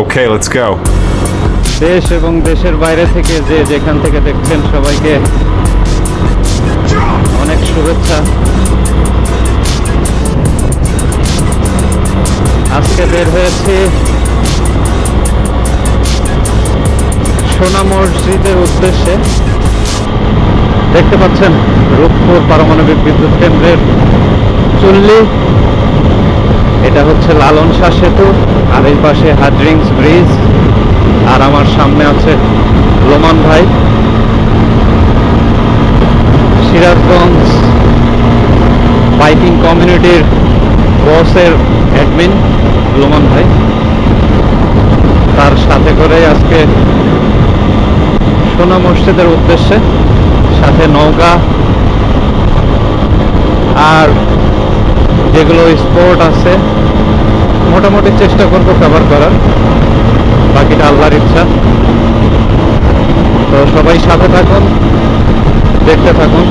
Okay, let's go. দেশ এবং দেশের বাইরে থেকে যে যেখান থেকে দেখছেন সবাইকে অনেক শুভেচ্ছা। আজকে বের হয়েছি সোনা মসজিদের উদ্দেশ্যে। দেখতে পাচ্ছেন রূপপুর পারমাণবিক বিদ্যুৎ কেন্দ্রের চুল্লি। এটা হচ্ছে লালন শাহ সেতু, আর এই পাশে হাজরিংস ব্রিজ, আর আমার সামনে আছে লোমান ভাই, সিরাজগঞ্জ বাইকিং কমিউনিটির বসের অ্যাডমিন লোমান ভাই। তার সাথে করে আজকে সোনা মসজিদের উদ্দেশ্যে, সাথে নৌকা আর যেগুলো স্পোর্ট আছে মোটামুটি চেষ্টা করবো কভার করার, বাকিটা আল্লাহর ইচ্ছা। তো সবাই সাথে থাকুন, দেখতে থাকুন।